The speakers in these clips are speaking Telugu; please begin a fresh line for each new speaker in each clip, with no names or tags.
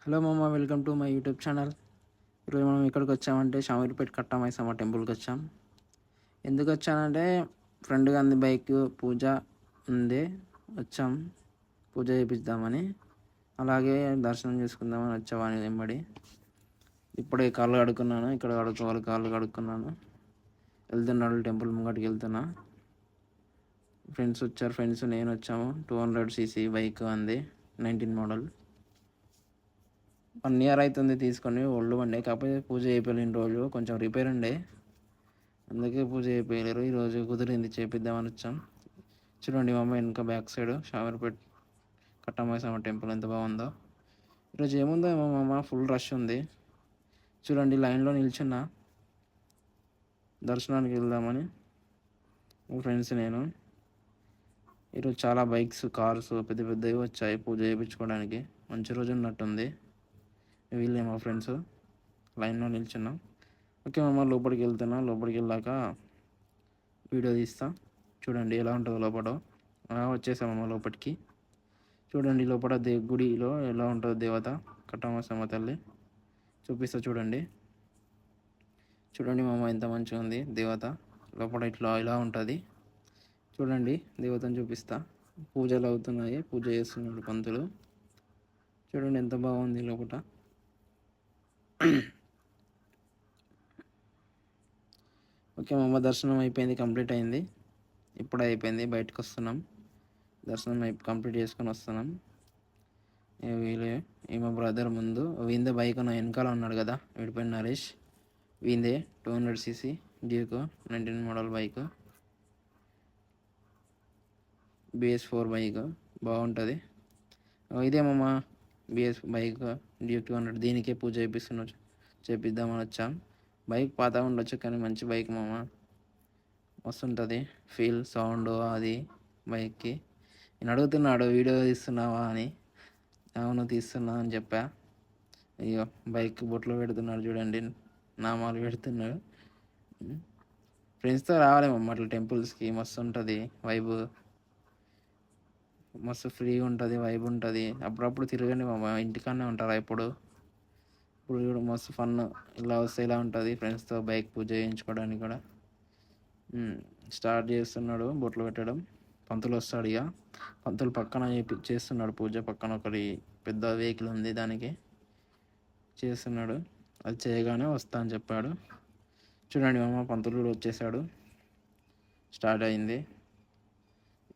హలో మామ, welcome to my YouTube channel. ఈరోజు మనం ఎక్కడికి వచ్చామంటే షామీర్పేట కట్టామైసమ్మ టెంపుల్కి వచ్చాం. ఎందుకు వచ్చానంటే ఫ్రెండ్ గాంధీ బైక్ పూజ ఉంది, వచ్చాం పూజ చేపిద్దామని, అలాగే దర్శనం చేసుకుందామని వచ్చామని వెంబడి. ఇప్పుడే కాళ్ళు కడుక్కున్నాను, ఇక్కడ కడుక్కోవాలి, కాళ్ళు కడుక్కున్నాను. వెళ్తున్నాడు టెంపుల్ ముంగటికి వెళ్తున్నా. ఫ్రెండ్స్ వచ్చారు, ఫ్రెండ్స్ నేను వచ్చాము. 200cc బైక్ అంది, 19 మోడల్. 1 year అవుతుంది తీసుకొని, ఓల్డ్ బండి. కాకపోతే పూజ చేయలేని రోజు కొంచెం రిపేర్ ఉండే, అందుకే పూజ చేయలేరు. ఈరోజు కుదిరింది, చేపిద్దామని వచ్చాం. చూడండి మా అమ్మ వెనుక back side Shamirpet Katta Maisamma temple ఎంత బాగుందో. ఈరోజు ఏముందో మా అమ్మ, ఫుల్ రష్ ఉంది. చూడండి లైన్లో నిల్చున్నా దర్శనానికి వెళ్దామని. ఫ్రెండ్స్ నేను ఈరోజు చాలా బైక్స్, కార్స్ పెద్ద పెద్దవి వచ్చాయి పూజ చేయించుకోవడానికి. మంచి రోజు ఉన్నట్టుంది. వీళ్ళే మా ఫ్రెండ్స్, లైన్లో నిల్చున్నాం. ఓకే మామ, లోపలికి వెళ్తున్నా. లోపలికి వెళ్ళాక వీడియో తీస్తా, చూడండి ఎలా ఉంటుందో లోపల. వచ్చేసామమ్మ లోపలికి. చూడండి లోపల గుడిలో ఎలా ఉంటుందో దేవత కట్టామైసమ్మ తల్లి చూపిస్తా. చూడండి చూడండి మామ, ఎంత మంచిగా ఉంది దేవత. లోపల ఇట్లా ఇలా ఉంటుంది. చూడండి దేవతను చూపిస్తా. పూజలు అవుతున్నాయి, పూజ చేస్తున్నాడు పంతులు. చూడండి ఎంత బాగుంది లోపల. ఓకే మా అమ్మ, దర్శనం అయిపోయింది, కంప్లీట్ అయింది. ఇప్పుడే అయిపోయింది, బయటకు వస్తున్నాం. దర్శనం కంప్లీట్ చేసుకొని వస్తున్నాం. వీళ్ళే మా బ్రదర్ ముందు, వీందే బైక్ నా వెనకాల ఉన్నాడు కదా, విడిపోయిన నరేష్. వీందే 200cc Duke 19 model bike, BS4 bike, బాగుంటుంది. ఇదే మామ BS బైక్ డ్యూక్ 200. దీనికే పూజ చేపిద్దామని వచ్చాం. బైక్ పాత ఉండొచ్చు కానీ మంచి బైక్ మామ, వస్తుంటుంది ఫీల్, సౌండ్ అది బైక్కి. నేను అడుగుతున్నాడు వీడియో తీస్తున్నావా అని. అవును తీస్తున్నా అని చెప్పా. అయ్యో బైక్ బొట్లో పెడుతున్నాడు, చూడండి నామాలు పెడుతున్నాడు. ఫ్రెండ్స్తో రావాలి మమ్మ అట్లా టెంపుల్స్కి, మస్తు ఉంటుంది వైబ్, మస్తు ఫ్రీగా ఉంటుంది, వైబ్ ఉంటుంది. అప్పుడప్పుడు తిరగండి మామ, ఇంటికాడనే ఉంటారా ఇప్పుడు కూడా మస్తు ఫన్. ఇలా వస్తే ఇలా ఉంటుంది ఫ్రెండ్స్తో బైక్ పూజ చేయించుకోవడానికి కూడా. స్టార్ట్ చేస్తున్నాడు బొట్లు పెట్టడం. పంతులు వస్తాడు ఇక. పంతులు పక్కన చేస్తున్నాడు పూజ. పక్కన ఒకటి పెద్ద వెహికల్ ఉంది, దానికి చేస్తున్నాడు. అది చేయగానే వస్తా అని చెప్పాడు. చూడండి మామ, పంతులు కూడా వచ్చేసాడు. స్టార్ట్ అయింది,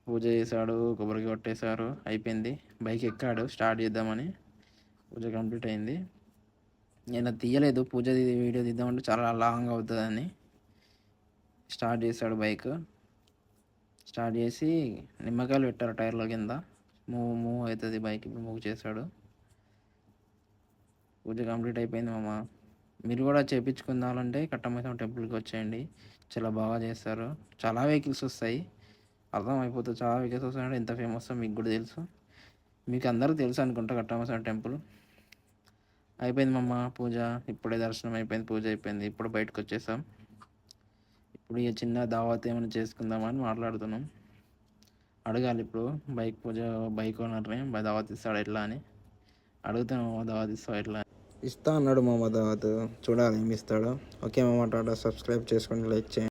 పూజ చేశాడు, కొబ్బరికి కొట్టేశారు, అయిపోయింది. బైక్ ఎక్కాడు స్టార్ట్ చేద్దామని. పూజ కంప్లీట్ అయింది. నేను తీయలేదు పూజ వీడియో తీద్దామంటే చాలా లాంగ్ అవుతుందని. స్టార్ట్ చేశాడు బైక్. స్టార్ట్ చేసి నిమ్మకాయలు పెట్టారు టైర్ల కింద, మూవ్ అవుతుంది బైక్. మూవ్ చేశాడు. పూజ కంప్లీట్ అయిపోయింది మామ. మీరు కూడా చేయించుకుందామంటే కట్టామైసమ్మ టెంపుల్కి వచ్చేయండి, చాలా బాగా చేస్తారు. చాలా వెహికల్స్ వస్తాయి, అర్థం అయిపోతుంది. చాలా వెహికల్స్ వస్తాయంటే ఎంత ఫేమస్ మీకు కూడా తెలుసు, మీకు అందరూ తెలుసు అనుకుంటా కట్టామైసమ్మ టెంపుల్. అయిపోయింది మమ్మ పూజ. ఇప్పుడే దర్శనం అయిపోయింది, పూజ అయిపోయింది. ఇప్పుడు బయటకు వచ్చేసాం. ఇప్పుడు ఇక చిన్న దావత్ ఏమైనా చేసుకుందామని మాట్లాడుతున్నాం. అడగాలి ఇప్పుడు బైక్ పూజ, బైక్ ఓనర్ని దావత్ ఇస్తాడు ఎట్లా అని అడుగుతున్నాం. దావత్ ఇస్తాడు ఎట్లా ఇస్తా అన్నాడు మామ దావత్. చూడాలి ఏమి ఇస్తాడో. ఓకే మామ, టాటా. సబ్స్క్రైబ్ చేసుకోండి, లైక్ చేయండి.